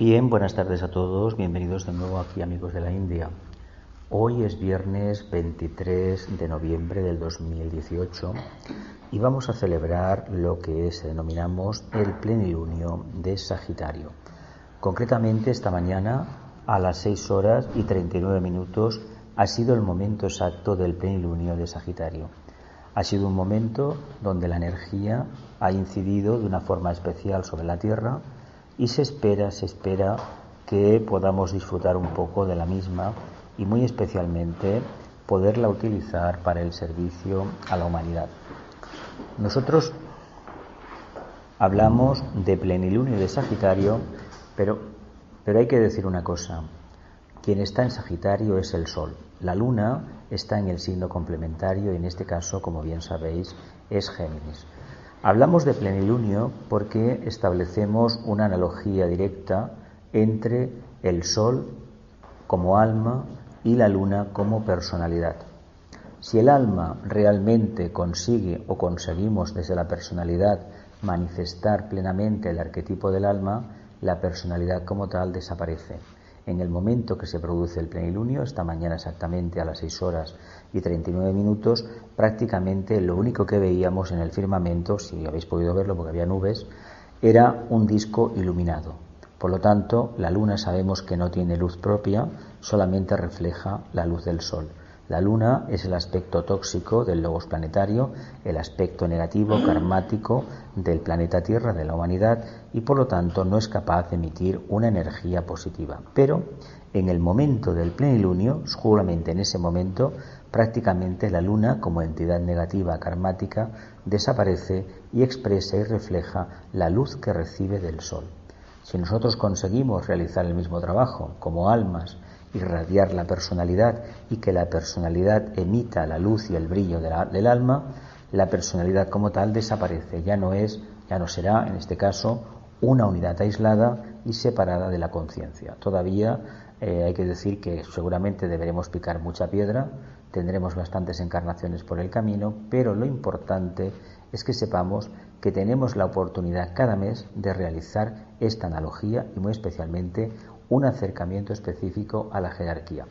Bien, buenas tardes a todos, bienvenidos de nuevo aquí, amigos de la India. Hoy es viernes 23 de noviembre del 2018 y vamos a celebrar lo que denominamos el plenilunio de Sagitario. Concretamente, esta mañana a las 6 horas y 39 minutos ha sido el momento exacto del plenilunio de Sagitario. Ha sido un momento donde la energía ha incidido de una forma especial sobre la Tierra y se espera que podamos disfrutar un poco de la misma y muy especialmente poderla utilizar para el servicio a la humanidad. Nosotros hablamos de plenilunio de Sagitario, pero hay que decir una cosa: quien está en Sagitario es el Sol. La Luna está en el signo complementario y en este caso, como bien sabéis, es Géminis. Hablamos de plenilunio porque establecemos una analogía directa entre el Sol como alma y la Luna como personalidad. Si el alma realmente consigue o conseguimos desde la personalidad manifestar plenamente el arquetipo del alma, la personalidad como tal desaparece. En el momento que se produce el plenilunio, esta mañana exactamente a las 6 horas y 39 minutos, prácticamente lo único que veíamos en el firmamento, si habéis podido verlo porque había nubes, era un disco iluminado. Por lo tanto, la Luna sabemos que no tiene luz propia, solamente refleja la luz del Sol. La Luna es el aspecto tóxico del logos planetario, el aspecto negativo, karmático del planeta Tierra, de la humanidad, y por lo tanto no es capaz de emitir una energía positiva. Pero en el momento del plenilunio, seguramente en ese momento, prácticamente la Luna, como entidad negativa karmática, desaparece y expresa y refleja la luz que recibe del Sol. Si nosotros conseguimos realizar el mismo trabajo como almas, irradiar la personalidad y que la personalidad emita la luz y el brillo del alma, la personalidad como tal desaparece, ya no será, en este caso, una unidad aislada y separada de la conciencia. Todavía hay que decir que seguramente deberemos picar mucha piedra, tendremos bastantes encarnaciones por el camino, pero lo importante es que sepamos que tenemos la oportunidad cada mes de realizar esta analogía y muy especialmente un acercamiento específico a la jerarquía.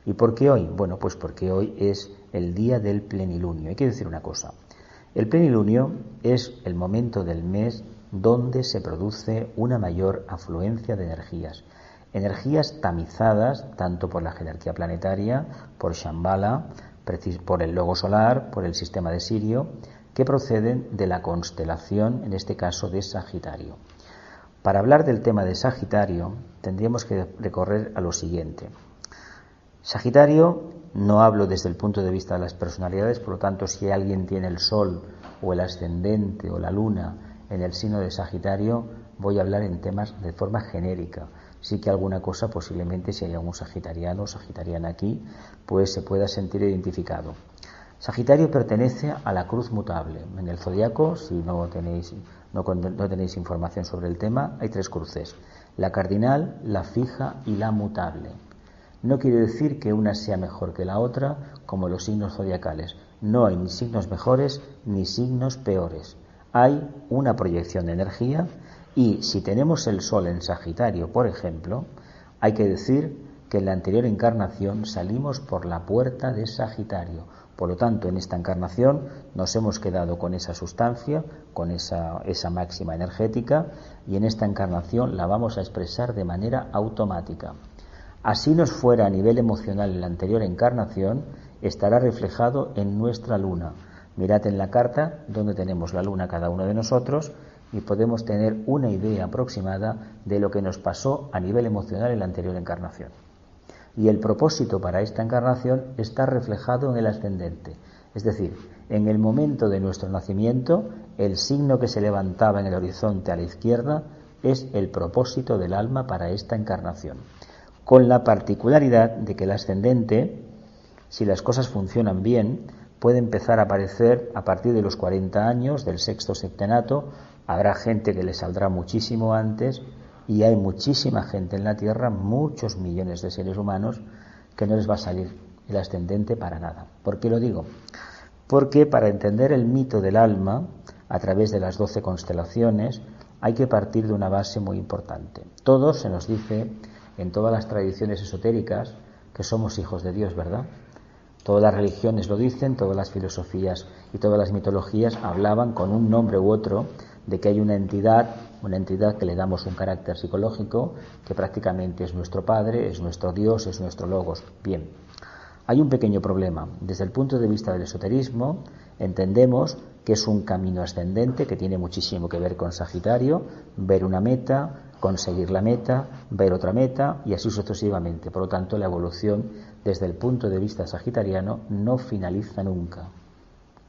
¿Y por qué hoy? Bueno, pues porque hoy es el día del plenilunio. Hay que decir una cosa: el plenilunio es el momento del mes donde se produce una mayor afluencia de energías tamizadas tanto por la jerarquía planetaria, por Shambhala, por el logo solar, por el sistema de Sirio, que proceden de la constelación, en este caso de Sagitario. Para hablar del tema de Sagitario, tendríamos que recorrer a lo siguiente. Sagitario, no hablo desde el punto de vista de las personalidades, por lo tanto, si alguien tiene el Sol o el ascendente o la Luna en el signo de Sagitario, voy a hablar en temas de forma genérica. Sí que alguna cosa posiblemente, si hay algún sagitariano o sagitariana aquí, pues se pueda sentir identificado. Sagitario pertenece a la cruz mutable. En el zodiaco, si no tenéis información sobre el tema, hay 3 cruces: la cardinal, la fija y la mutable. No quiere decir que una sea mejor que la otra, como los signos zodiacales. No hay ni signos mejores ni signos peores. Hay una proyección de energía y si tenemos el Sol en Sagitario, por ejemplo, hay que decir que en la anterior encarnación salimos por la puerta de Sagitario. Por lo tanto, en esta encarnación nos hemos quedado con esa sustancia, con esa máxima energética, y en esta encarnación la vamos a expresar de manera automática. Así nos fuera a nivel emocional en la anterior encarnación, estará reflejado en nuestra luna. Mirad en la carta donde tenemos la luna cada uno de nosotros y podemos tener una idea aproximada de lo que nos pasó a nivel emocional en la anterior encarnación. Y el propósito para esta encarnación está reflejado en el ascendente. Es decir, en el momento de nuestro nacimiento, el signo que se levantaba en el horizonte a la izquierda es el propósito del alma para esta encarnación. Con la particularidad de que el ascendente, si las cosas funcionan bien, puede empezar a aparecer a partir de los 40 años, del sexto septenato. Habrá gente que le saldrá muchísimo antes, y hay muchísima gente en la Tierra, muchos millones de seres humanos, que no les va a salir el ascendente para nada. ¿Por qué lo digo? Porque para entender el mito del alma, a través de las 12 constelaciones, hay que partir de una base muy importante. Todos se nos dice en todas las tradiciones esotéricas que somos hijos de Dios, ¿verdad? Todas las religiones lo dicen, todas las filosofías y todas las mitologías hablaban con un nombre u otro de que hay una entidad que le damos un carácter psicológico, que prácticamente es nuestro Padre, es nuestro Dios, es nuestro Logos. Bien, hay un pequeño problema. Desde el punto de vista del esoterismo, entendemos que es un camino ascendente que tiene muchísimo que ver con Sagitario, ver una meta, conseguir la meta, ver otra meta y así sucesivamente. Por lo tanto, la evolución desde el punto de vista sagitariano no finaliza nunca.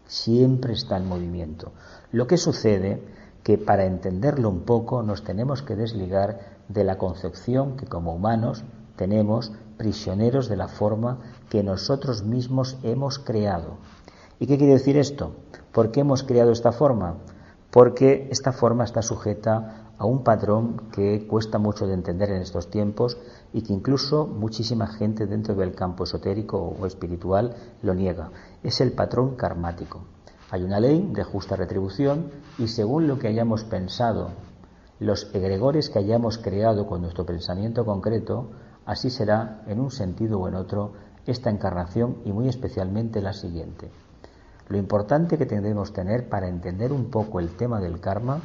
Siempre está en movimiento. Lo que sucede que para entenderlo un poco nos tenemos que desligar de la concepción que como humanos tenemos prisioneros de la forma que nosotros mismos hemos creado. ¿Y qué quiere decir esto? ¿Por qué hemos creado esta forma? Porque esta forma está sujeta a un patrón que cuesta mucho de entender en estos tiempos y que incluso muchísima gente dentro del campo esotérico o espiritual lo niega. Es el patrón karmático. Hay una ley de justa retribución y según lo que hayamos pensado, los egregores que hayamos creado con nuestro pensamiento concreto, así será en un sentido o en otro esta encarnación y muy especialmente la siguiente. Lo importante que debemos tener para entender un poco el tema del karma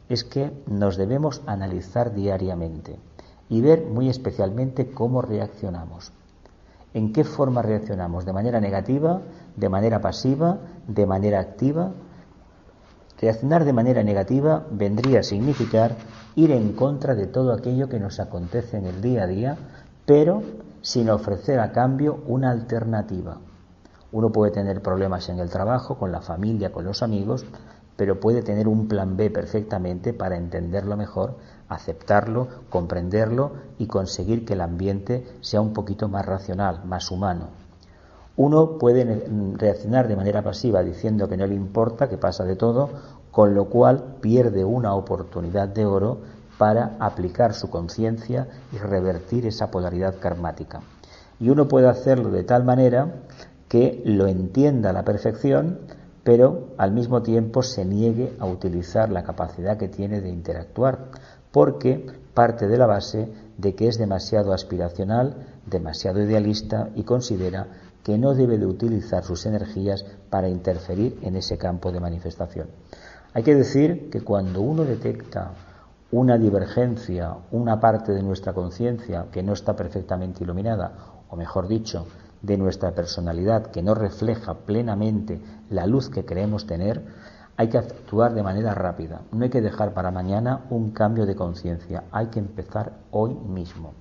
es que nos debemos analizar diariamente y ver muy especialmente cómo reaccionamos. ¿En qué forma reaccionamos? ¿De manera negativa? ¿De manera pasiva? ¿De manera activa? Reaccionar de manera negativa vendría a significar ir en contra de todo aquello que nos acontece en el día a día, pero sin ofrecer a cambio una alternativa. Uno puede tener problemas en el trabajo, con la familia, con los amigos, pero puede tener un plan B perfectamente para entenderlo mejor, aceptarlo, comprenderlo y conseguir que el ambiente sea un poquito más racional, más humano. Uno puede reaccionar de manera pasiva diciendo que no le importa, que pasa de todo, con lo cual pierde una oportunidad de oro para aplicar su conciencia y revertir esa polaridad karmática. Y uno puede hacerlo de tal manera que lo entienda a la perfección, pero al mismo tiempo se niegue a utilizar la capacidad que tiene de interactuar, porque parte de la base de que es demasiado aspiracional, demasiado idealista y considera que no debe de utilizar sus energías para interferir en ese campo de manifestación. Hay que decir que cuando uno detecta una divergencia, una parte de nuestra conciencia que no está perfectamente iluminada, o mejor dicho, de nuestra personalidad que no refleja plenamente la luz que queremos tener, hay que actuar de manera rápida. No hay que dejar para mañana un cambio de conciencia, hay que empezar hoy mismo.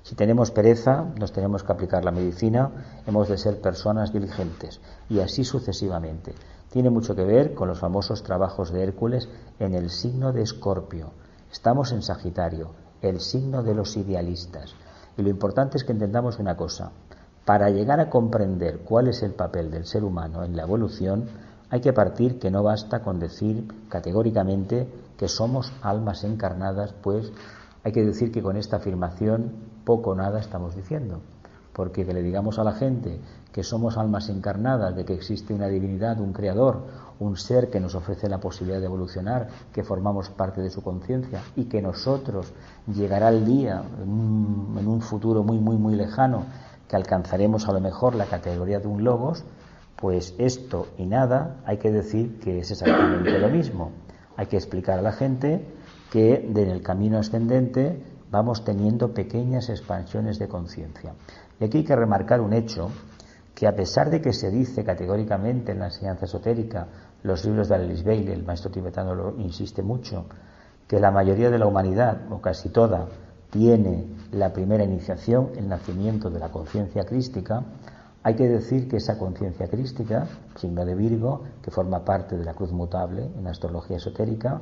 Si tenemos pereza, nos tenemos que aplicar la medicina, hemos de ser personas diligentes y así sucesivamente. Tiene mucho que ver con los famosos trabajos de Hércules en el signo de Escorpio. Estamos en Sagitario, el signo de los idealistas. Y lo importante es que entendamos una cosa. Para llegar a comprender cuál es el papel del ser humano en la evolución, hay que partir que no basta con decir categóricamente que somos almas encarnadas, pues hay que decir que con esta afirmación poco o nada estamos diciendo. Porque que le digamos a la gente que somos almas encarnadas, de que existe una divinidad, un creador, un ser que nos ofrece la posibilidad de evolucionar, que formamos parte de su conciencia y que nosotros llegará el día en un futuro muy lejano que alcanzaremos a lo mejor la categoría de un logos, pues esto y nada hay que decir que es exactamente lo mismo. Hay que explicar a la gente que en el camino ascendente vamos teniendo pequeñas expansiones de conciencia. Y aquí hay que remarcar un hecho, que a pesar de que se dice categóricamente en la enseñanza esotérica, los libros de Alice Bailey, el maestro tibetano lo insiste mucho, que la mayoría de la humanidad, o casi toda, tiene la primera iniciación, el nacimiento de la conciencia crística, hay que decir que esa conciencia crística, signo de Virgo, que forma parte de la cruz mutable en la astrología esotérica,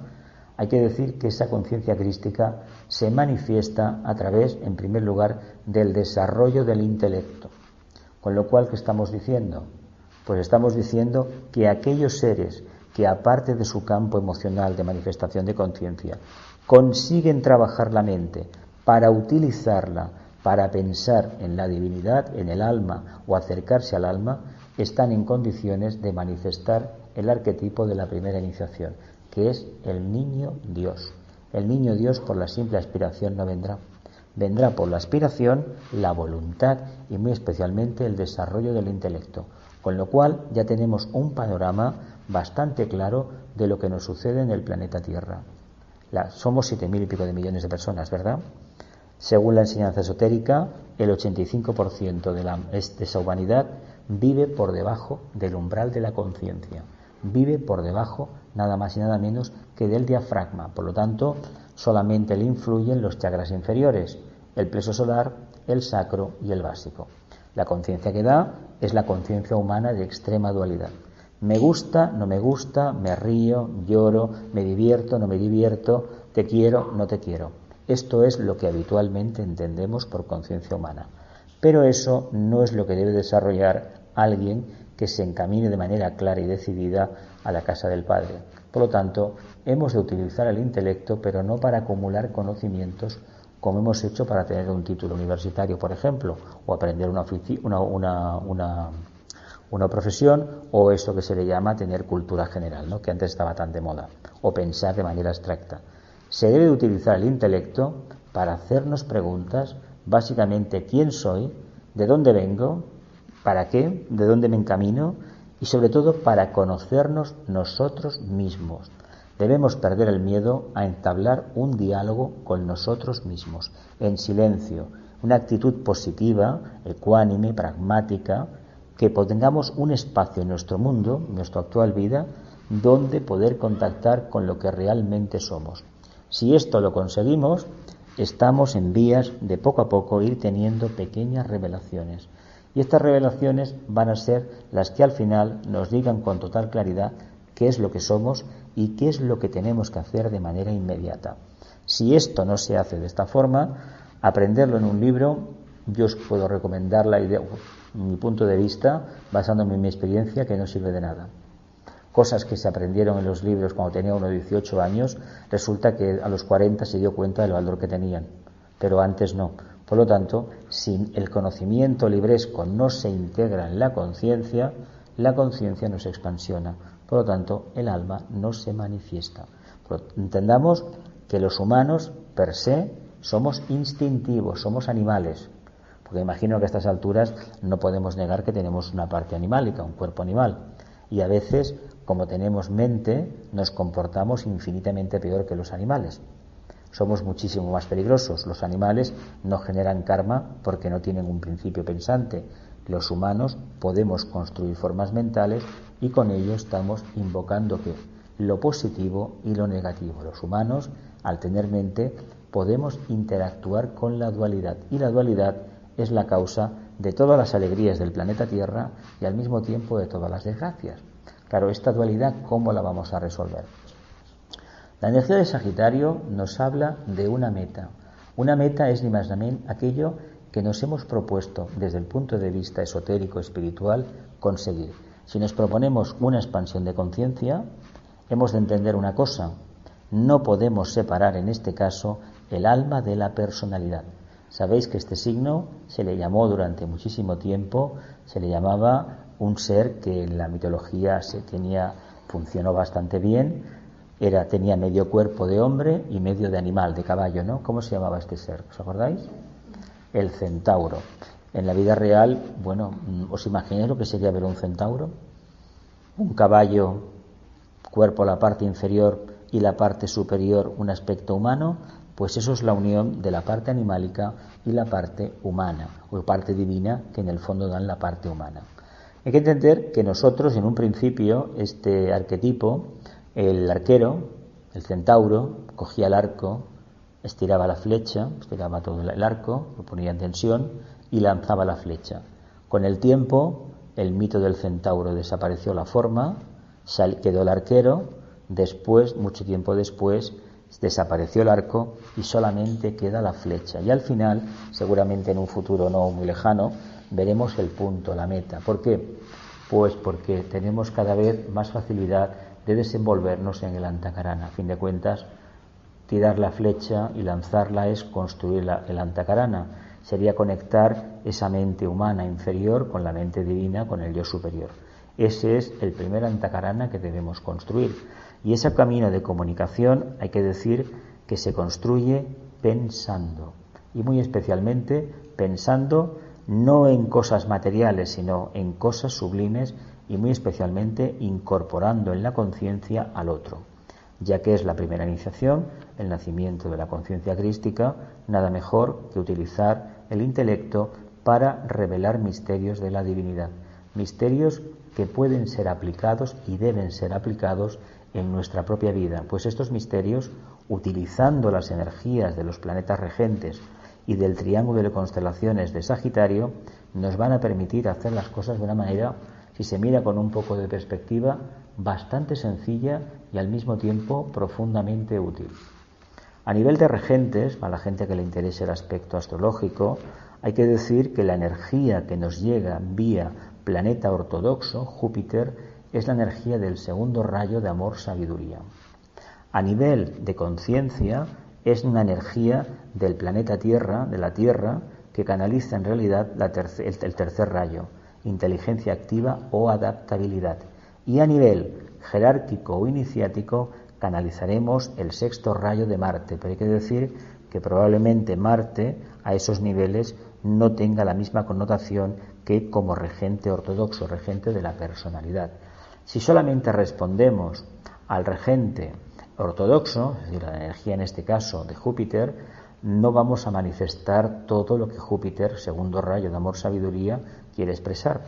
hay que decir que esa conciencia crística se manifiesta a través, en primer lugar, del desarrollo del intelecto. Con lo cual, ¿qué estamos diciendo? Pues estamos diciendo que aquellos seres que, aparte de su campo emocional de manifestación de conciencia, consiguen trabajar la mente para utilizarla, para pensar en la divinidad, en el alma o acercarse al alma, están en condiciones de manifestar el arquetipo de la primera iniciación, que es el niño Dios. El niño Dios por la simple aspiración no vendrá. Vendrá por la aspiración, la voluntad y muy especialmente el desarrollo del intelecto, con lo cual ya tenemos un panorama bastante claro de lo que nos sucede en el planeta Tierra. Somos 7.000 y pico de millones de personas, ¿verdad? Según la enseñanza esotérica, el 85% de esa humanidad vive por debajo del umbral de la conciencia. Vive por debajo, nada más y nada menos, que del diafragma. Por lo tanto, solamente le influyen los chakras inferiores, el plexo solar, el sacro y el básico. La conciencia que da es la conciencia humana de extrema dualidad. Me gusta, no me gusta, me río, lloro, me divierto, no me divierto, te quiero, no te quiero. Esto es lo que habitualmente entendemos por conciencia humana. Pero eso no es lo que debe desarrollar alguien que se encamine de manera clara y decidida a la casa del Padre. Por lo tanto, hemos de utilizar el intelecto, pero no para acumular conocimientos como hemos hecho para tener un título universitario, por ejemplo, o aprender una profesión, o eso que se le llama tener cultura general, ¿no?, que antes estaba tan de moda, o pensar de manera abstracta. Se debe de utilizar el intelecto para hacernos preguntas, básicamente quién soy, de dónde vengo, para qué, de dónde me encamino y sobre todo para conocernos nosotros mismos. Debemos perder el miedo a entablar un diálogo con nosotros mismos, en silencio, una actitud positiva, ecuánime, pragmática, que tengamos un espacio en nuestro mundo, en nuestra actual vida, donde poder contactar con lo que realmente somos. Si esto lo conseguimos, estamos en vías de poco a poco ir teniendo pequeñas revelaciones. Y estas revelaciones van a ser las que al final nos digan con total claridad qué es lo que somos y qué es lo que tenemos que hacer de manera inmediata. Si esto no se hace de esta forma, aprenderlo en un libro, yo os puedo recomendar la idea, mi punto de vista, basándome en mi experiencia, que no sirve de nada. Cosas que se aprendieron en los libros cuando tenía uno 18 años, resulta que a los 40 se dio cuenta del valor que tenían, pero antes no. Por lo tanto, si el conocimiento libresco no se integra en la conciencia no se expansiona. Por lo tanto, el alma no se manifiesta. Entendamos que los humanos, per se, somos instintivos, somos animales. Porque imagino que a estas alturas no podemos negar que tenemos una parte animálica, un cuerpo animal. Y a veces, como tenemos mente, nos comportamos infinitamente peor que los animales. Somos muchísimo más peligrosos. Los animales no generan karma porque no tienen un principio pensante. Los humanos podemos construir formas mentales y con ello estamos invocando ¿qué? Lo positivo y lo negativo. Los humanos, al tener mente, podemos interactuar con la dualidad. Y la dualidad es la causa de todas las alegrías del planeta Tierra y al mismo tiempo de todas las desgracias. Claro, esta dualidad, ¿cómo la vamos a resolver? La energía de Sagitario nos habla de una meta. Una meta es ni más ni menos aquello que nos hemos propuesto desde el punto de vista esotérico, espiritual, conseguir. Si nos proponemos una expansión de conciencia, hemos de entender una cosa: no podemos separar en este caso el alma de la personalidad. Sabéis que este signo se le llamó durante muchísimo tiempo, se le llamaba un ser que en la mitología funcionó bastante bien. Tenía medio cuerpo de hombre y medio de animal, de caballo, ¿no? ¿Cómo se llamaba este ser? ¿Os acordáis? El centauro. En la vida real, bueno, ¿os imagináis lo que sería ver un centauro? Un caballo, cuerpo, la parte inferior y la parte superior, un aspecto humano. Pues eso es la unión de la parte animálica y la parte humana, o parte divina, que en el fondo dan la parte humana. Hay que entender que nosotros, en un principio, este arquetipo, el arquero, el centauro, cogía el arco, estiraba la flecha, estiraba todo el arco, lo ponía en tensión y lanzaba la flecha. Con el tiempo, el mito del centauro desapareció la forma, quedó el arquero, después, mucho tiempo después, desapareció el arco y solamente queda la flecha. Y al final, seguramente en un futuro no muy lejano, veremos el punto, la meta. ¿Por qué? Pues porque tenemos cada vez más facilidad de desenvolvernos en el antakarana. A fin de cuentas, tirar la flecha y lanzarla es construir el antakarana. Sería conectar esa mente humana inferior con la mente divina, con el yo superior. Ese es el primer antakarana que debemos construir. Y ese camino de comunicación, hay que decir que se construye pensando, y muy especialmente pensando no en cosas materiales, sino en cosas sublimes, y muy especialmente incorporando en la conciencia al otro. Ya que es la primera iniciación, el nacimiento de la conciencia crística, nada mejor que utilizar el intelecto para revelar misterios de la divinidad, misterios que pueden ser aplicados y deben ser aplicados en nuestra propia vida, pues estos misterios, utilizando las energías de los planetas regentes y del triángulo de constelaciones de Sagitario, nos van a permitir hacer las cosas de una manera, si se mira con un poco de perspectiva, bastante sencilla y al mismo tiempo profundamente útil. A nivel de regentes, para la gente que le interese el aspecto astrológico, hay que decir que la energía que nos llega vía planeta ortodoxo, Júpiter, es la energía del segundo rayo de amor-sabiduría. A nivel de conciencia, es una energía del planeta Tierra, de la Tierra, que canaliza en realidad el tercer rayo, inteligencia activa o adaptabilidad. Y a nivel jerárquico o iniciático, canalizaremos el sexto rayo de Marte, pero hay que decir que probablemente Marte a esos niveles no tenga la misma connotación que como regente ortodoxo, regente de la personalidad. Si solamente respondemos al regente ortodoxo, es decir, la energía en este caso de Júpiter, no vamos a manifestar todo lo que Júpiter, segundo rayo de amor-sabiduría, quiere expresar.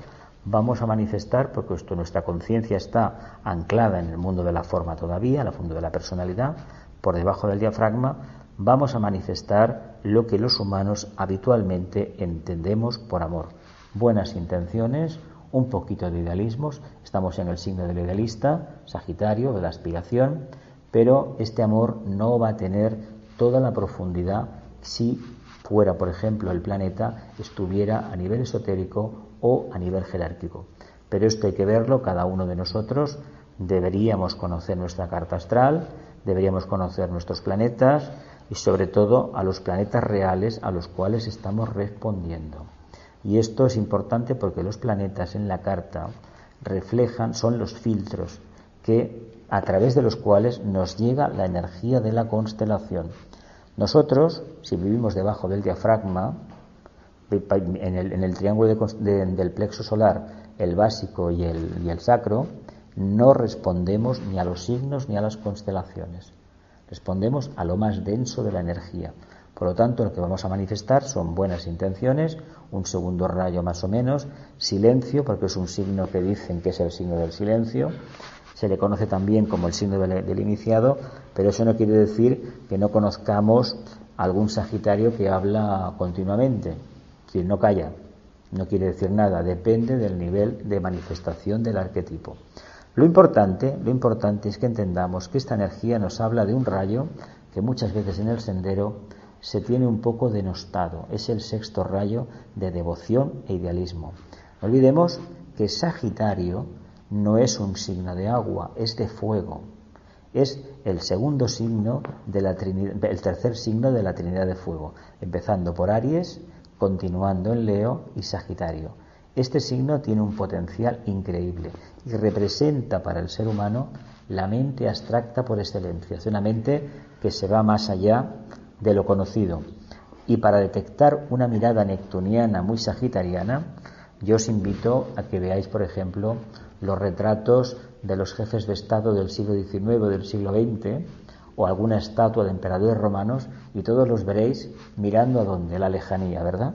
Vamos a manifestar, porque nuestra conciencia está anclada en el mundo de la forma todavía, en el mundo de la personalidad, por debajo del diafragma, vamos a manifestar lo que los humanos habitualmente entendemos por amor. Buenas intenciones, un poquito de idealismos, estamos en el signo del idealista, Sagitario, de la aspiración, pero este amor no va a tener toda la profundidad si fuera, por ejemplo, el planeta estuviera a nivel esotérico o a nivel jerárquico. Pero esto hay que verlo, cada uno de nosotros deberíamos conocer nuestra carta astral, deberíamos conocer nuestros planetas y sobre todo a los planetas reales a los cuales estamos respondiendo. Y esto es importante porque los planetas en la carta reflejan, son los filtros a través de los cuales nos llega la energía de la constelación. Nosotros, si vivimos debajo del diafragma, en el triángulo del plexo solar, el básico y el sacro, no respondemos ni a los signos ni a las constelaciones. Respondemos a lo más denso de la energía. Por lo tanto, lo que vamos a manifestar son buenas intenciones, un segundo rayo más o menos, silencio, porque es un signo que dicen que es el signo del silencio. Se le conoce también como el signo del iniciado, pero eso no quiere decir que no conozcamos algún Sagitario que habla continuamente. Es decir, no calla, no quiere decir nada, depende del nivel de manifestación del arquetipo. Lo importante es que entendamos que esta energía nos habla de un rayo que muchas veces en el sendero se tiene un poco denostado. Es el sexto rayo de devoción e idealismo. No olvidemos que Sagitario no es un signo de agua, es de fuego. Es el segundo signo de la Trinidad, el tercer signo de la Trinidad de fuego, empezando por Aries, continuando en Leo y Sagitario. Este signo tiene un potencial increíble y representa para el ser humano la mente abstracta por excelencia. Es una mente que se va más allá de lo conocido. Y para detectar una mirada neptuniana muy sagitariana, yo os invito a que veáis, por ejemplo, los retratos de los jefes de Estado del siglo XIX o del siglo XX, o alguna estatua de emperadores romanos, y todos los veréis mirando a dónde, a la lejanía, ¿verdad?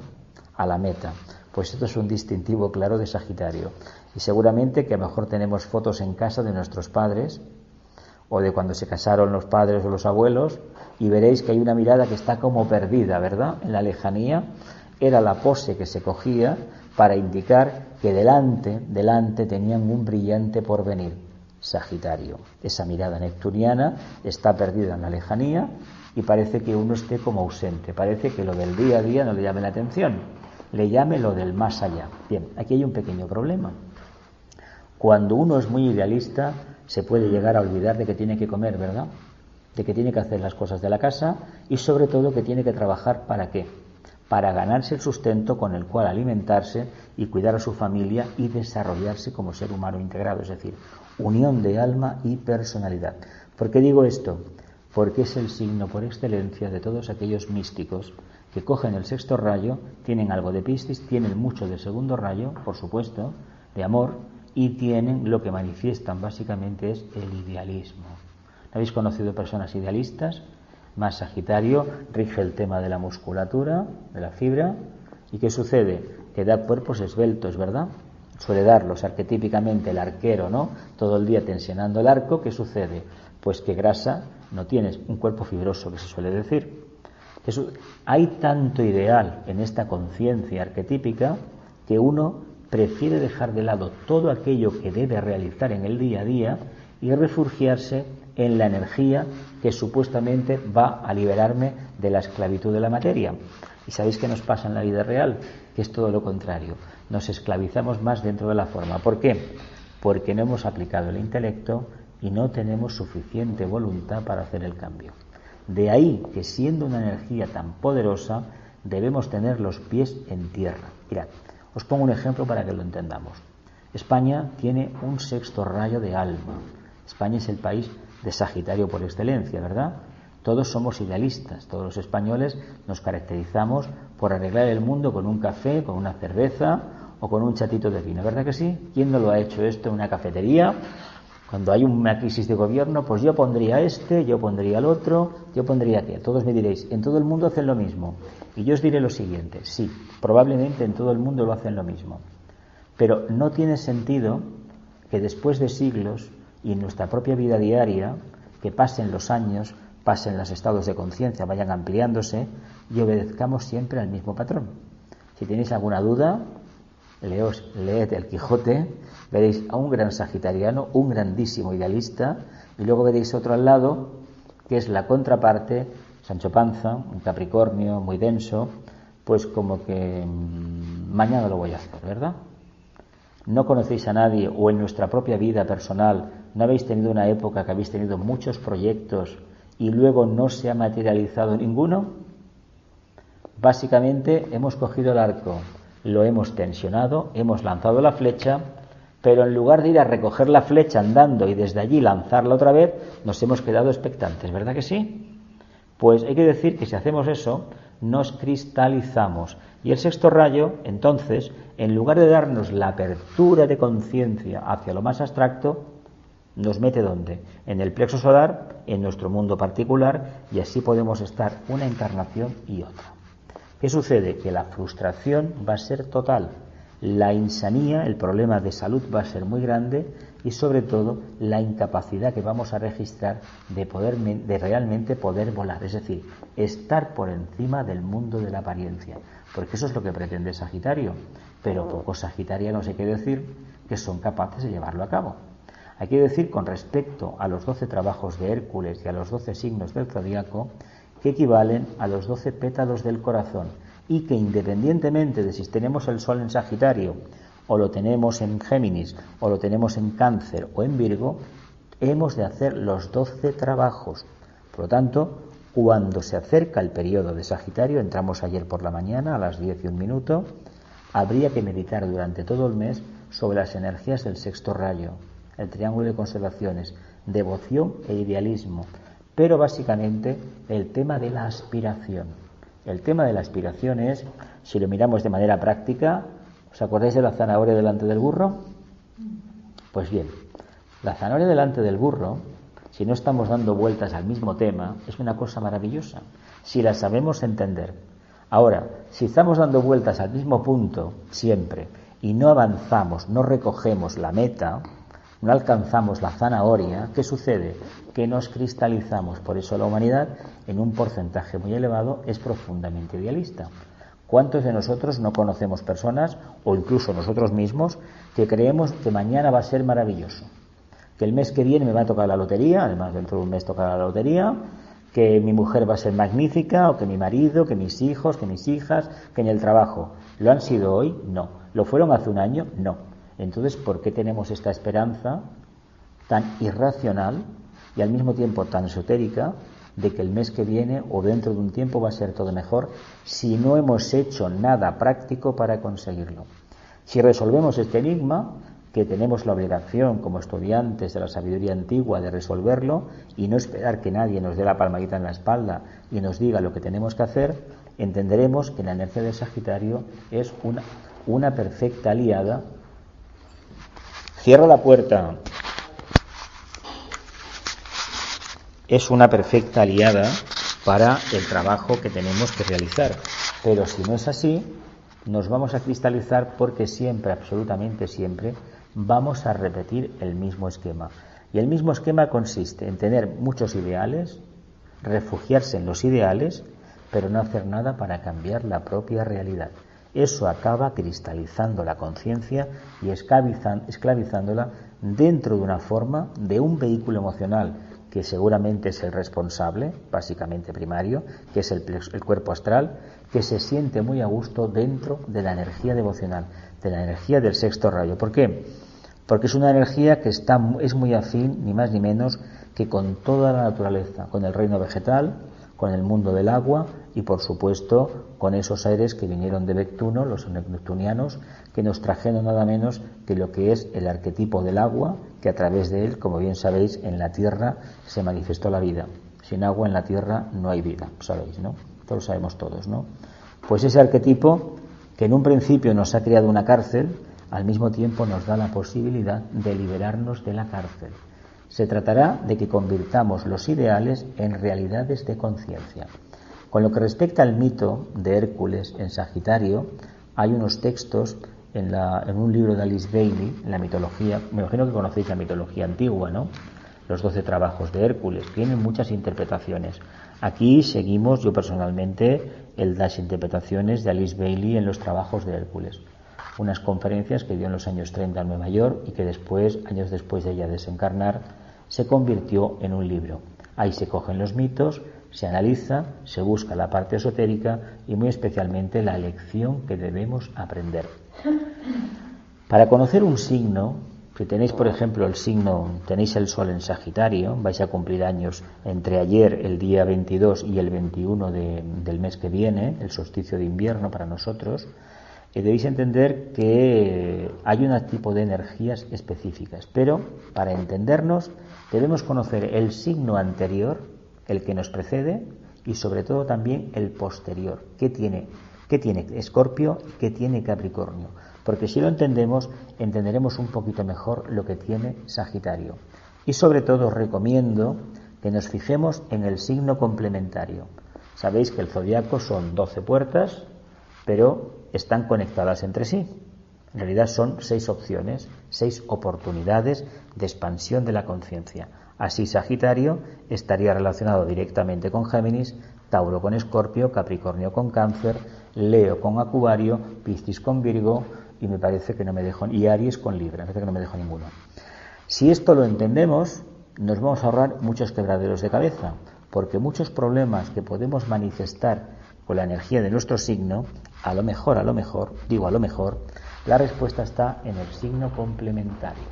A la meta. Pues esto es un distintivo claro de Sagitario. Y seguramente que a lo mejor tenemos fotos en casa de nuestros padres, o de cuando se casaron los padres o los abuelos, y veréis que hay una mirada que está como perdida, ¿verdad? En la lejanía era la pose que se cogía para indicar que delante tenían un brillante porvenir, Sagitario. Esa mirada neptuniana está perdida en la lejanía y parece que uno esté como ausente, parece que lo del día a día no le llame la atención, le llame lo del más allá. Bien, aquí hay un pequeño problema. Cuando uno es muy idealista, se puede llegar a olvidar de que tiene que comer, ¿verdad? De que tiene que hacer las cosas de la casa y sobre todo que tiene que trabajar ¿para qué? Para ganarse el sustento con el cual alimentarse y cuidar a su familia y desarrollarse como ser humano integrado, es decir, unión de alma y personalidad. ¿Por qué digo esto? porque es el signo por excelencia de todos aquellos místicos que cogen el sexto rayo, tienen algo de Piscis, tienen mucho de segundo rayo, por supuesto, de amor, y tienen lo que manifiestan básicamente es el idealismo. ¿Habéis conocido personas idealistas? Más Sagitario rige el tema de la musculatura, de la fibra. ¿Y qué sucede? Que da cuerpos esbeltos, ¿verdad? Suele darlos arquetípicamente el arquero, ¿no? Todo el día tensionando el arco. ¿Qué sucede? Pues que grasa no tienes, un cuerpo fibroso, que se suele decir. Hay tanto ideal en esta conciencia arquetípica que uno prefiere dejar de lado todo aquello que debe realizar en el día a día y refugiarse en la energía que supuestamente va a liberarme de la esclavitud de la materia. ¿Y sabéis qué nos pasa en la vida real? Que es todo lo contrario. Nos esclavizamos más dentro de la forma. ¿Por qué? Porque no hemos aplicado el intelecto y no tenemos suficiente voluntad para hacer el cambio. De ahí que, siendo una energía tan poderosa, debemos tener los pies en tierra. Mirad, os pongo un ejemplo para que lo entendamos. España tiene un sexto rayo de alma. España es el país de Sagitario por excelencia, ¿verdad? Todos somos idealistas, todos los españoles nos caracterizamos por arreglar el mundo con un café, con una cerveza o con un chatito de vino, ¿verdad que sí? ¿Quién no lo ha hecho esto en una cafetería? Cuando hay una crisis de gobierno, pues yo pondría yo pondría el otro, yo pondría aquel. Todos me diréis, en todo el mundo hacen lo mismo. Y yo os diré lo siguiente, sí, probablemente en todo el mundo lo hacen lo mismo. Pero no tiene sentido que después de siglos y en nuestra propia vida diaria, que pasen los años, pasen los estados de conciencia, vayan ampliándose y obedezcamos siempre al mismo patrón. Si tenéis alguna duda, leed el Quijote, veréis a un gran sagitariano, un grandísimo idealista, y luego veréis otro al lado, que es la contraparte, Sancho Panza, un Capricornio muy denso, pues como que mañana lo voy a hacer, ¿verdad? No conocéis a nadie, o en nuestra propia vida personal, no habéis tenido una época que habéis tenido muchos proyectos y luego no se ha materializado ninguno. Básicamente hemos cogido el arco, lo hemos tensionado, hemos lanzado la flecha, pero en lugar de ir a recoger la flecha andando y desde allí lanzarla otra vez, nos hemos quedado expectantes, ¿verdad que sí? Pues hay que decir que si hacemos eso, nos cristalizamos. Y el sexto rayo, entonces, en lugar de darnos la apertura de conciencia hacia lo más abstracto, nos mete ¿dónde? En el plexo solar, en nuestro mundo particular, y así podemos estar una encarnación y otra. ¿Qué sucede? Que la frustración va a ser total, la insanía, el problema de salud va a ser muy grande y sobre todo la incapacidad que vamos a registrar de realmente poder volar, es decir, estar por encima del mundo de la apariencia, porque eso es lo que pretende Sagitario, pero pocos sagitarianos hay que decir que son capaces de llevarlo a cabo. Hay que decir, con respecto a los 12 trabajos de Hércules y a los 12 signos del zodíaco, que equivalen a los 12 pétalos del corazón y que independientemente de si tenemos el Sol en Sagitario o lo tenemos en Géminis o lo tenemos en Cáncer o en Virgo, hemos de hacer los 12 trabajos. Por lo tanto, cuando se acerca el periodo de Sagitario, entramos ayer por la mañana a las 10:01, habría que meditar durante todo el mes sobre las energías del sexto rayo, el triángulo de constelaciones, devoción e idealismo, pero básicamente el tema de la aspiración. El tema de la aspiración es, si lo miramos de manera práctica, ¿os acordáis de la zanahoria delante del burro? Pues bien, la zanahoria delante del burro, si no estamos dando vueltas al mismo tema, es una cosa maravillosa, si la sabemos entender. Ahora, si estamos dando vueltas al mismo punto siempre y no avanzamos, no recogemos la meta, no alcanzamos la zanahoria, ¿qué sucede? Que nos cristalizamos. Por eso la humanidad, en un porcentaje muy elevado, es profundamente idealista. ¿Cuántos de nosotros no conocemos personas, o incluso nosotros mismos, que creemos que mañana va a ser maravilloso? Que el mes que viene me va a tocar la lotería, además dentro de un mes tocará la lotería, que mi mujer va a ser magnífica, o que mi marido, que mis hijos, que mis hijas, que en el trabajo. ¿Lo han sido hoy? No. ¿Lo fueron hace un año? No. Entonces, ¿por qué tenemos esta esperanza tan irracional y al mismo tiempo tan esotérica de que el mes que viene o dentro de un tiempo va a ser todo mejor si no hemos hecho nada práctico para conseguirlo? Si resolvemos este enigma, que tenemos la obligación como estudiantes de la sabiduría antigua de resolverlo y no esperar que nadie nos dé la palmadita en la espalda y nos diga lo que tenemos que hacer, entenderemos que la energía de Sagitario es una perfecta aliada. Cierro la puerta. Es una perfecta aliada para el trabajo que tenemos que realizar. Pero si no es así, nos vamos a cristalizar porque siempre, absolutamente siempre, vamos a repetir el mismo esquema. Y el mismo esquema consiste en tener muchos ideales, refugiarse en los ideales, pero no hacer nada para cambiar la propia realidad. Eso acaba cristalizando la conciencia y esclavizándola dentro de una forma, de un vehículo emocional que seguramente es el responsable, básicamente primario, que es el cuerpo astral, que se siente muy a gusto dentro de la energía devocional, de la energía del sexto rayo. ¿Por qué? Porque es una energía que es muy afín, ni más ni menos, que con toda la naturaleza, con el reino vegetal, con el mundo del agua y, por supuesto, con esos aires que vinieron de Neptuno, los neptunianos, que nos trajeron nada menos que lo que es el arquetipo del agua, que a través de él, como bien sabéis, en la tierra se manifestó la vida. Sin agua en la tierra no hay vida, sabéis, ¿no? Esto lo sabemos todos, ¿no? Pues ese arquetipo, que en un principio nos ha creado una cárcel, al mismo tiempo nos da la posibilidad de liberarnos de la cárcel. Se tratará de que convirtamos los ideales en realidades de conciencia. Con lo que respecta al mito de Hércules en Sagitario, hay unos textos en un libro de Alice Bailey, en la mitología, me imagino que conocéis la mitología antigua, ¿no? Los 12 trabajos de Hércules, tienen muchas interpretaciones. Aquí seguimos, yo personalmente, las interpretaciones de Alice Bailey en los trabajos de Hércules. Unas conferencias que dio en los años 30 en Nueva York y que después, años después de ella desencarnar, se convirtió en un libro. Ahí se cogen los mitos, se analiza, se busca la parte esotérica y muy especialmente la lección que debemos aprender. Para conocer un signo, si tenéis por ejemplo tenéis el Sol en Sagitario, vais a cumplir años entre ayer, el día 22 y el 21 del mes que viene, el solsticio de invierno para nosotros, debéis entender que hay un tipo de energías específicas, pero para entendernos debemos conocer el signo anterior, el que nos precede, y sobre todo también el posterior. ¿Qué tiene Escorpio y qué tiene Capricornio? Porque si lo entendemos, entenderemos un poquito mejor lo que tiene Sagitario. Y sobre todo os recomiendo que nos fijemos en el signo complementario. Sabéis que el zodiaco son 12 puertas, pero están conectadas entre sí. En realidad son 6 opciones, 6 oportunidades de expansión de la conciencia. Así Sagitario estaría relacionado directamente con Géminis, Tauro con Escorpio, Capricornio con Cáncer, Leo con Acuario, Piscis con Virgo y me parece que no me dejo, y Aries con Libra, me parece que no me dejo ninguno. Si esto lo entendemos, nos vamos a ahorrar muchos quebraderos de cabeza, porque muchos problemas que podemos manifestar con la energía de nuestro signo, a lo mejor, la respuesta está en el signo complementario.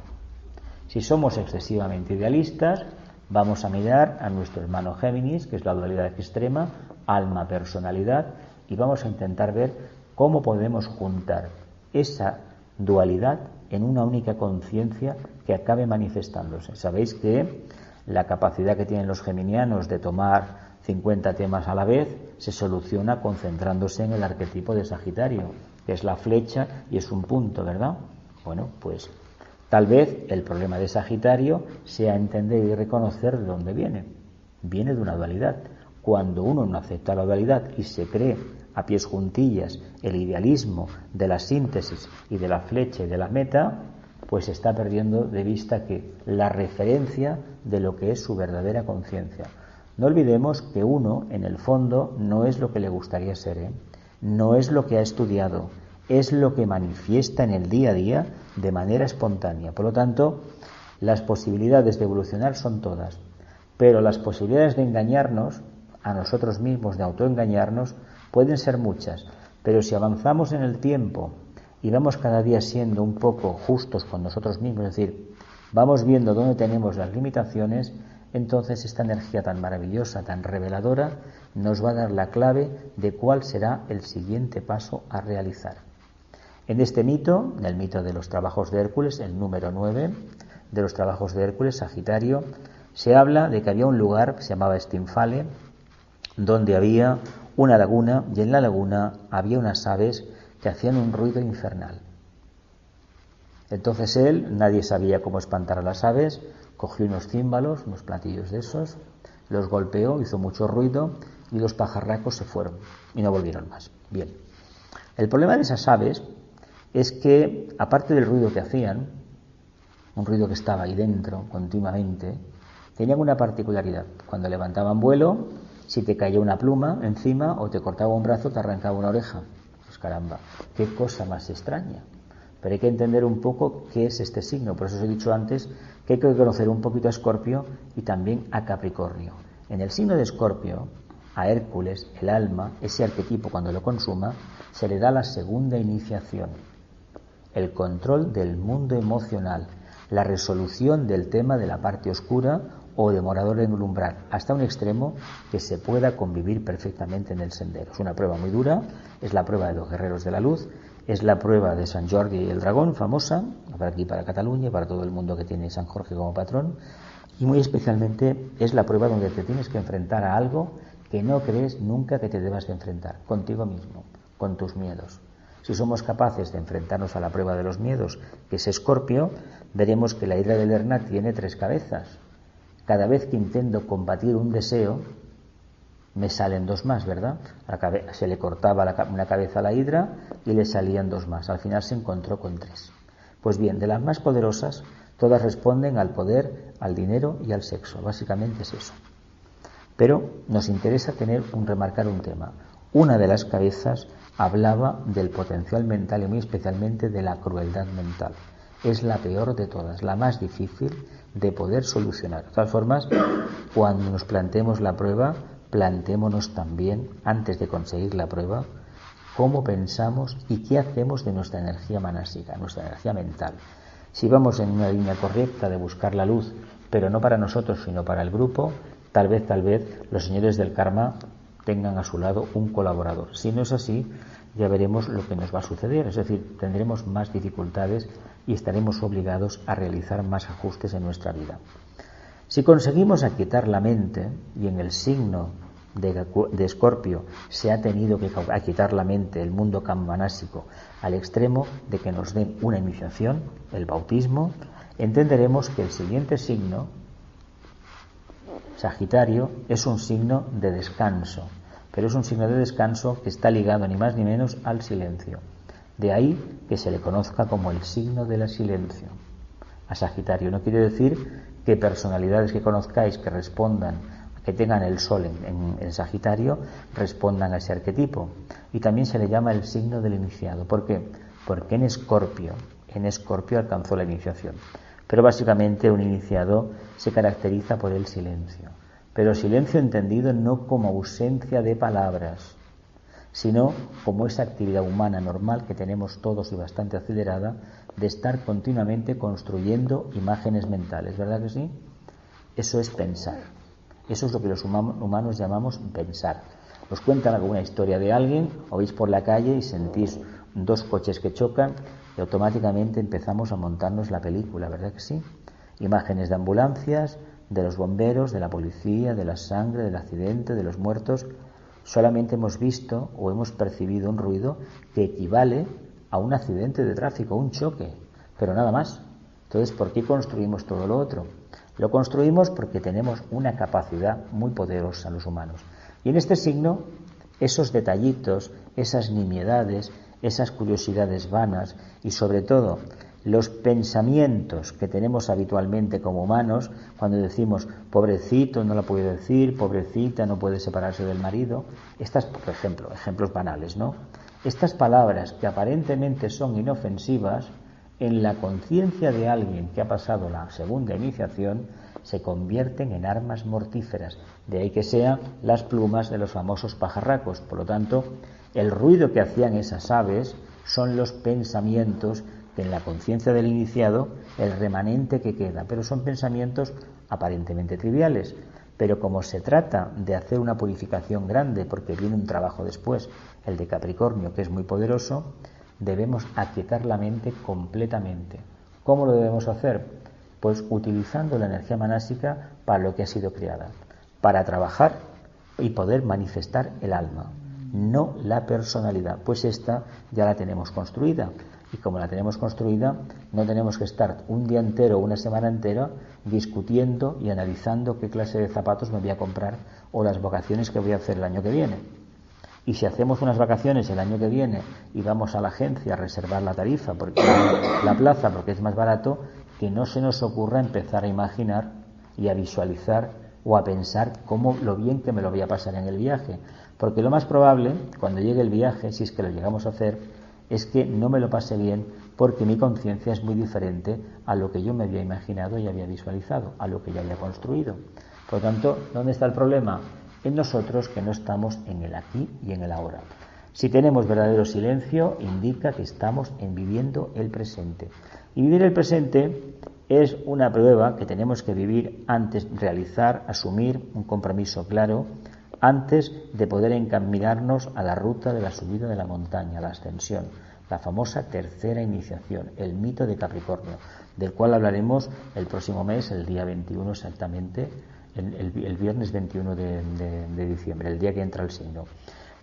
Si somos excesivamente idealistas, vamos a mirar a nuestro hermano Géminis, que es la dualidad extrema, alma, personalidad, y vamos a intentar ver cómo podemos juntar esa dualidad en una única conciencia que acabe manifestándose. Sabéis que la capacidad que tienen los geminianos de tomar 50 temas a la vez se soluciona concentrándose en el arquetipo de Sagitario, que es la flecha y es un punto, ¿verdad? Bueno, pues tal vez el problema de Sagitario sea entender y reconocer de dónde viene. Viene de una dualidad. Cuando uno no acepta la dualidad y se cree a pies juntillas el idealismo de la síntesis y de la flecha y de la meta, pues está perdiendo de vista que la referencia de lo que es su verdadera conciencia. No olvidemos que uno, en el fondo, no es lo que le gustaría ser, no es lo que ha estudiado, es lo que manifiesta en el día a día de manera espontánea. Por lo tanto, las posibilidades de evolucionar son todas, pero las posibilidades de engañarnos a nosotros mismos, de autoengañarnos, pueden ser muchas. Pero si avanzamos en el tiempo y vamos cada día siendo un poco justos con nosotros mismos, es decir, vamos viendo dónde tenemos las limitaciones, entonces esta energía tan maravillosa, tan reveladora, nos va a dar la clave de cuál será el siguiente paso a realizar. En este mito, en el mito de los trabajos de Hércules, el número 9 de los trabajos de Hércules, Sagitario, se habla de que había un lugar que se llamaba Estinfale, donde había una laguna, y en la laguna había unas aves que hacían un ruido infernal. Entonces él, nadie sabía cómo espantar a las aves, cogió unos címbalos, unos platillos de esos, los golpeó, hizo mucho ruido y los pajarracos se fueron y no volvieron más. Bien, el problema de esas aves es que, aparte del ruido que hacían, un ruido que estaba ahí dentro continuamente, tenían una particularidad. Cuando levantaban vuelo, si te caía una pluma encima o te cortaba un brazo, te arrancaba una oreja. Pues caramba, qué cosa más extraña. Pero hay que entender un poco qué es este signo. Por eso os he dicho antes que hay que conocer un poquito a Escorpio y también a Capricornio. En el signo de Escorpio, a Hércules, el alma, ese arquetipo cuando lo consuma, se le da la segunda iniciación. El control del mundo emocional, la resolución del tema de la parte oscura o demorador en el umbral, hasta un extremo que se pueda convivir perfectamente en el sendero. Es una prueba muy dura, es la prueba de los guerreros de la luz, es la prueba de San Jordi y el dragón, famosa, para aquí, para Cataluña, para todo el mundo que tiene San Jorge como patrón, y muy especialmente es la prueba donde te tienes que enfrentar a algo que no crees nunca que te debas de enfrentar, contigo mismo, con tus miedos. Si somos capaces de enfrentarnos a la prueba de los miedos, que es Escorpio, veremos que la hidra de Lerna tiene 3 cabezas. Cada vez que intento combatir un deseo, me salen 2 más, ¿verdad? Se le cortaba una cabeza a la hidra y le salían 2 más. Al final se encontró con 3. Pues bien, de las más poderosas, todas responden al poder, al dinero y al sexo. Básicamente es eso. Pero nos interesa remarcar un tema. Una de las cabezas hablaba del potencial mental y muy especialmente de la crueldad mental. Es la peor de todas, la más difícil de poder solucionar. De todas formas, cuando nos planteemos la prueba, plantémonos también, antes de conseguir la prueba, cómo pensamos y qué hacemos de nuestra energía manásica, nuestra energía mental. Si vamos en una línea correcta de buscar la luz, pero no para nosotros, sino para el grupo, tal vez los señores del karma tengan a su lado un colaborador. Si no es así, ya veremos lo que nos va a suceder. Es decir, tendremos más dificultades y estaremos obligados a realizar más ajustes en nuestra vida. Si conseguimos aquietar la mente, y en el signo de Escorpio se ha tenido que aquietar la mente, el mundo manásico, al extremo de que nos den una iniciación, el bautismo, entenderemos que el siguiente signo, Sagitario, es un signo de descanso, pero es un signo de descanso que está ligado ni más ni menos al silencio. De ahí que se le conozca como el signo del silencio a Sagitario. No quiere decir que personalidades que conozcáis que respondan, que tengan el sol en Sagitario, respondan a ese arquetipo. Y también se le llama el signo del iniciado. ¿Por qué? Porque en Escorpio alcanzó la iniciación. Pero básicamente un iniciado se caracteriza por el silencio. Pero silencio entendido no como ausencia de palabras, sino como esa actividad humana normal que tenemos todos y bastante acelerada de estar continuamente construyendo imágenes mentales, ¿verdad que sí? Eso es pensar. Eso es lo que los humanos llamamos pensar. Os cuentan alguna historia de alguien, o vais por la calle y sentís 2 coches que chocan y automáticamente empezamos a montarnos la película, ¿verdad que sí? Imágenes de ambulancias, de los bomberos, de la policía, de la sangre, del accidente, de los muertos. Solamente hemos visto o hemos percibido un ruido que equivale a un accidente de tráfico, un choque, pero nada más. Entonces, ¿por qué construimos todo lo otro? Lo construimos porque tenemos una capacidad muy poderosa los humanos. Y en este signo, esos detallitos, esas nimiedades, esas curiosidades vanas y sobre todo los pensamientos que tenemos habitualmente como humanos, cuando decimos pobrecito no lo puede decir, pobrecita no puede separarse del marido, estas, por ejemplo, ejemplos banales, ¿no? Estas palabras que aparentemente son inofensivas, en la conciencia de alguien que ha pasado la segunda iniciación, se convierten en armas mortíferas. De ahí que sean las plumas de los famosos pajarracos. Por lo tanto, el ruido que hacían esas aves son los pensamientos que en la conciencia del iniciado, el remanente que queda. Pero son pensamientos aparentemente triviales. Pero como se trata de hacer una purificación grande, porque viene un trabajo después, el de Capricornio, que es muy poderoso, debemos aquietar la mente completamente. ¿Cómo lo debemos hacer? Pues utilizando la energía manásica para lo que ha sido creada, para trabajar y poder manifestar el alma, no la personalidad, pues esta ya la tenemos construida. Y como la tenemos construida, no tenemos que estar un día entero o una semana entera discutiendo y analizando qué clase de zapatos me voy a comprar o las vacaciones que voy a hacer el año que viene. Y si hacemos unas vacaciones el año que viene y vamos a la agencia a reservar la tarifa, porque la plaza, porque es más barato, que no se nos ocurra empezar a imaginar y a visualizar o a pensar cómo lo bien que me lo voy a pasar en el viaje. Porque lo más probable, cuando llegue el viaje, si es que lo llegamos a hacer, es que no me lo pase bien porque mi conciencia es muy diferente a lo que yo me había imaginado y había visualizado, a lo que ya había construido. Por lo tanto, ¿dónde está el problema? En nosotros que no estamos en el aquí y en el ahora. Si tenemos verdadero silencio, indica que estamos viviendo el presente. Y vivir el presente es una prueba que tenemos que vivir antes, realizar, asumir un compromiso claro, antes de poder encaminarnos a la ruta de la subida de la montaña, la ascensión, la famosa tercera iniciación, el mito de Capricornio, del cual hablaremos el próximo mes, el día 21 exactamente, el viernes 21 de diciembre, el día que entra el signo.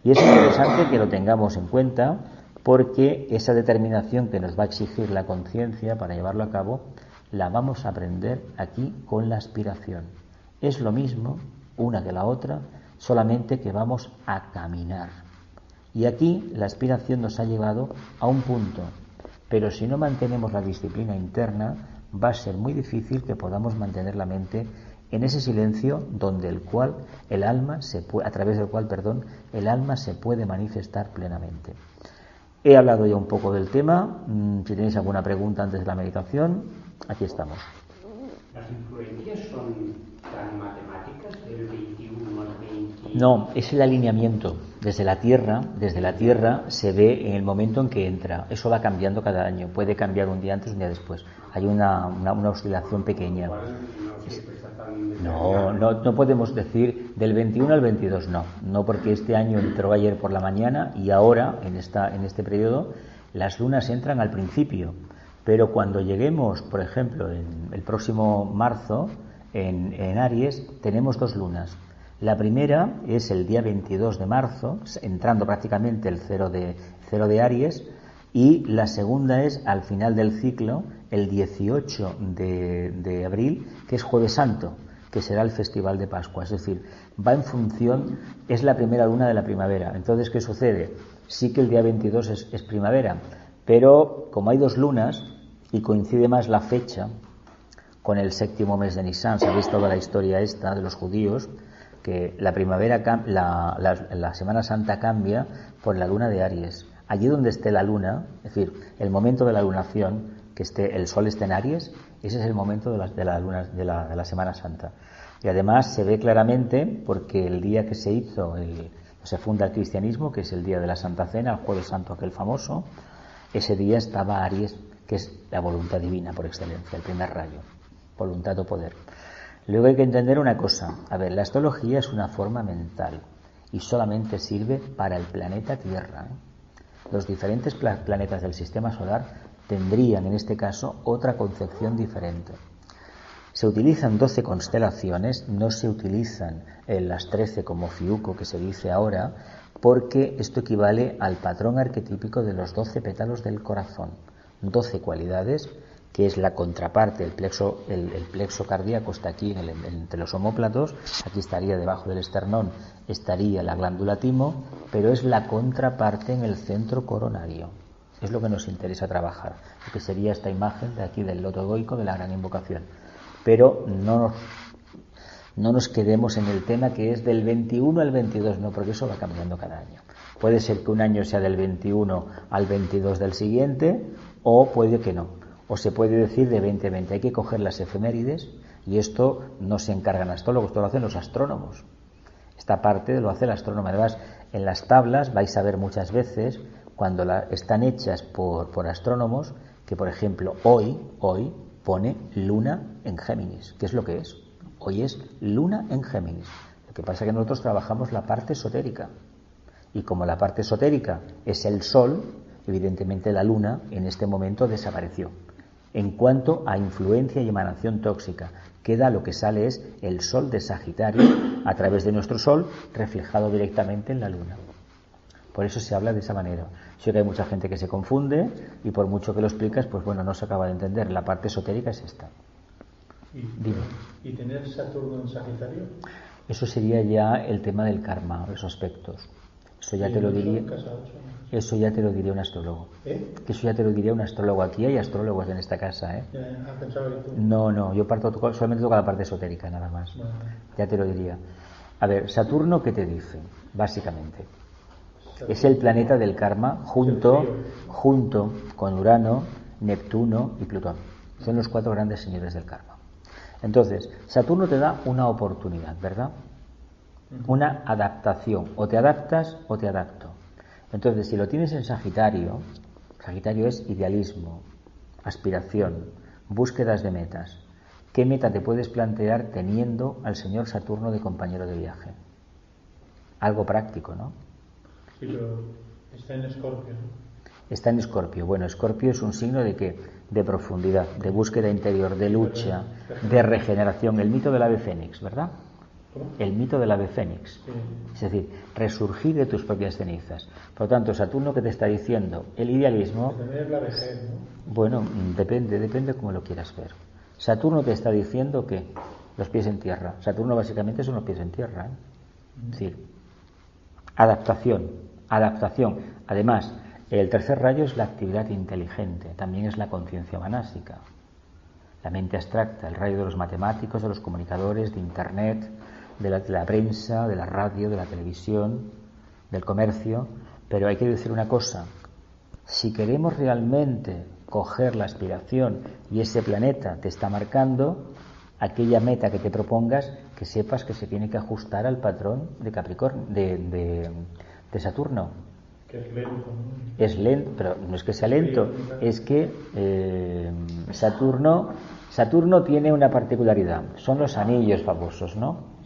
Y es interesante que lo tengamos en cuenta porque esa determinación que nos va a exigir la conciencia para llevarlo a cabo, la vamos a aprender aquí con la aspiración. Es lo mismo una que la otra, solamente que vamos a caminar. Y aquí la aspiración nos ha llevado a un punto, pero si no mantenemos la disciplina interna, va a ser muy difícil que podamos mantener la mente en ese silencio donde a través del cual el alma se puede manifestar plenamente. He hablado ya un poco del tema. Si tenéis alguna pregunta antes de la meditación, aquí estamos. ¿Las influencias son tan matemáticas del 21 al 20? No, es el alineamiento. Desde la Tierra se ve en el momento en que entra. Eso va cambiando cada año. Puede cambiar un día antes, un día después. Hay una oscilación pequeña. No podemos decir del 21 al 22, no, porque este año entró ayer por la mañana y ahora, en este periodo, las lunas entran al principio. Pero cuando lleguemos, por ejemplo, en el próximo marzo, en Aries, tenemos dos lunas. La primera es el día 22 de marzo, entrando prácticamente el cero de Aries, y la segunda es al final del ciclo, el 18 de abril, que es Jueves Santo, que será el Festival de Pascua. Es decir, va en función, es la primera luna de la primavera. Entonces, ¿qué sucede? Sí que el día 22 es primavera, pero como hay dos lunas y coincide más la fecha con el séptimo mes de Nisan, sabéis toda la historia esta de los judíos, que la primavera, la Semana Santa cambia por la luna de Aries. Allí donde esté la luna, es decir, el momento de la lunación, que el sol esté en Aries, ese es el momento de la Semana Santa. Y además se ve claramente porque el día que se funda el cristianismo, que es el día de la Santa Cena, el Jueves Santo aquel famoso, ese día estaba Aries, que es la voluntad divina por excelencia, el primer rayo, voluntad o poder. Luego hay que entender una cosa. La astrología es una forma mental y solamente sirve para el planeta Tierra. Los diferentes planetas del sistema solar tendrían, en este caso, otra concepción diferente. Se utilizan 12 constelaciones, no se utilizan las 13 como Fiuco, que se dice ahora, porque esto equivale al patrón arquetípico de los 12 pétalos del corazón. 12 cualidades, que es la contraparte, el plexo cardíaco está aquí entre los omóplatos, aquí estaría debajo del esternón, estaría la glándula timo, pero es la contraparte en el centro coronario. Es lo que nos interesa trabajar, lo que sería esta imagen de aquí del loto egoico de la gran invocación. Pero no nos quedemos en el tema que es del 21 al 22, no, porque eso va cambiando cada año. Puede ser que un año sea del 21 al 22 del siguiente, o puede que no. O se puede decir de 20-20. Hay que coger las efemérides, y esto no se encargan astrólogos, esto lo hacen los astrónomos. Esta parte lo hace el astrónomo. Además, en las tablas vais a ver muchas veces, cuando están hechas por astrónomos, que por ejemplo hoy pone luna en Géminis. ¿Qué es lo que es? Hoy es luna en Géminis. Lo que pasa es que nosotros trabajamos la parte esotérica. Y como la parte esotérica es el sol, Evidentemente la luna en este momento desapareció. En cuanto a influencia y emanación tóxica, queda lo que sale es el sol de Sagitario a través de nuestro sol reflejado directamente en la luna. Por eso se habla de esa manera. Sé que hay mucha gente que se confunde y por mucho que lo explicas, pues bueno, no se acaba de entender. La parte esotérica es esta. Dime. ¿Y tener Saturno en Sagitario? Eso sería ya el tema del karma, los aspectos. Eso ya te lo diría. Eso ya te lo diría un astrólogo. ¿Eh? Que eso ya te lo diría un astrólogo. Aquí hay astrólogos en esta casa, ¿eh? Pensaba que tú. No, yo solamente toco la parte esotérica, nada más. Vale. Ya te lo diría. A ver, Saturno, ¿qué te dice? Básicamente. Es el planeta del karma junto con Urano, Neptuno y Plutón. Son los 4 grandes señores del karma. Entonces, Saturno te da una oportunidad, ¿verdad? Una adaptación. O te adaptas o te adapto. Entonces, si lo tienes en Sagitario, Sagitario es idealismo, aspiración, búsquedas de metas. ¿Qué meta te puedes plantear teniendo al señor Saturno de compañero de viaje? Algo práctico, ¿no? Sí, pero está en Escorpio, ¿no? Está en Escorpio. Bueno, Escorpio es un signo de ¿qué? De profundidad, de búsqueda interior, de lucha, de regeneración. El mito del ave fénix, ¿verdad? ¿Cómo? El mito del ave fénix. Sí. Es decir, resurgir de tus propias cenizas. Por lo tanto, Saturno, ¿qué te está diciendo? El idealismo. Que también es la vejez, ¿no? Bueno, depende cómo lo quieras ver. Saturno te está diciendo que los pies en tierra. Saturno básicamente son los pies en tierra, ¿eh? Es decir, adaptación. Además, el tercer rayo es la actividad inteligente, también es la conciencia manásica, la mente abstracta, el rayo de los matemáticos, de los comunicadores, de Internet, de la prensa, de la radio, de la televisión, del comercio. Pero hay que decir una cosa: si queremos realmente coger la aspiración y ese planeta te está marcando, aquella meta que te propongas, que sepas que se tiene que ajustar al patrón de Capricornio, de Saturno. Que es lento, ¿no? Es lento, pero no es que sea lento, es que Saturno tiene una particularidad, son los anillos famosos, ¿no?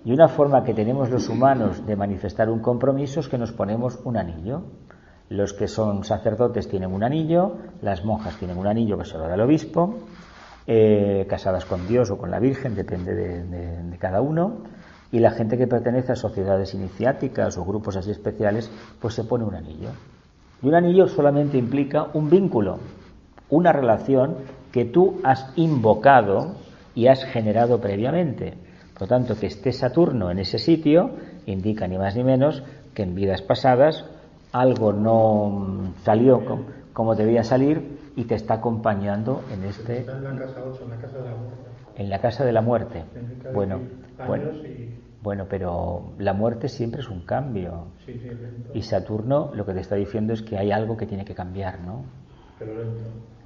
Y una forma que tenemos los humanos de manifestar un compromiso es que nos ponemos un anillo. Los que son sacerdotes tienen un anillo, las monjas tienen un anillo que se lo da el obispo, casadas con Dios o con la Virgen, depende de cada uno, y la gente que pertenece a sociedades iniciáticas o grupos así especiales, pues se pone un anillo. Y un anillo solamente implica un vínculo, una relación que tú has invocado y has generado previamente. Por lo tanto, que esté Saturno en ese sitio indica ni más ni menos que en vidas pasadas algo no salió como debía salir y te está acompañando en este. Está en la casa 8, en la casa de la muerte. En la casa de la muerte. Bueno, pero la muerte siempre es un cambio. Sí, lento. Y Saturno lo que te está diciendo es que hay algo que tiene que cambiar, ¿no? Pero lento.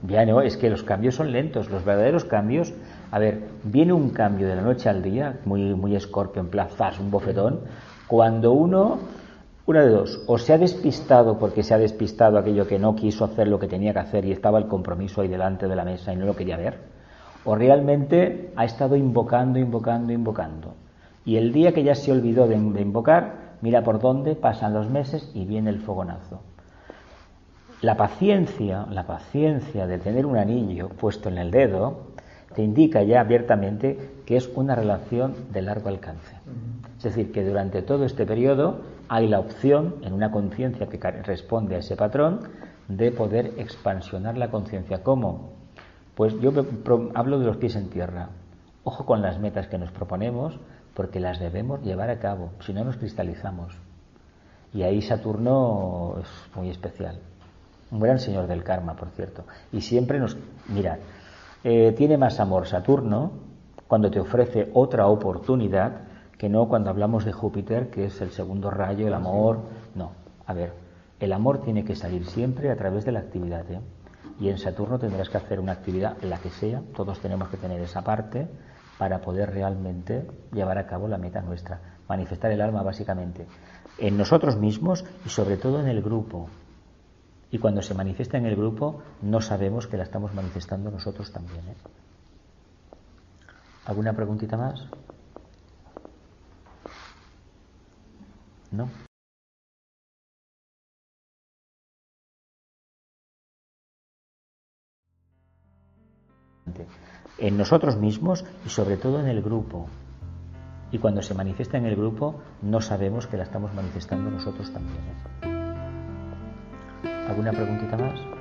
Ya no, es que los cambios son lentos, los verdaderos cambios. A ver, viene un cambio de la noche al día, muy Escorpio, en plan, ¡zas!, un bofetón, cuando una de dos, o se ha despistado porque se ha despistado aquello que no quiso hacer lo que tenía que hacer y estaba el compromiso ahí delante de la mesa y no lo quería ver, o realmente ha estado invocando. Y el día que ya se olvidó de invocar, mira por dónde pasan los meses y viene el fogonazo. La paciencia de tener un anillo puesto en el dedo te indica ya abiertamente que es una relación de largo alcance. Es decir, que durante todo este periodo hay la opción, en una conciencia que responde a ese patrón, de poder expansionar la conciencia. ¿Cómo? Pues yo hablo de los pies en tierra. Ojo con las metas que nos proponemos, porque las debemos llevar a cabo, si no nos cristalizamos. Y ahí Saturno es muy especial. Un gran señor del karma, por cierto. Y siempre mirad, tiene más amor Saturno cuando te ofrece otra oportunidad que no cuando hablamos de Júpiter, que es el segundo rayo, el amor. No, a ver, el amor tiene que salir siempre a través de la actividad, ¿eh? Y en Saturno tendrás que hacer una actividad, la que sea, todos tenemos que tener esa parte para poder realmente llevar a cabo la meta nuestra, manifestar el alma básicamente en nosotros mismos y sobre todo en el grupo. Y cuando se manifiesta en el grupo no sabemos que la estamos manifestando nosotros también, ¿eh? ¿Alguna preguntita más? ¿No? en nosotros mismos y sobre todo en el grupo. Y cuando se manifiesta en el grupo, no sabemos que la estamos manifestando nosotros también. ¿Alguna preguntita más?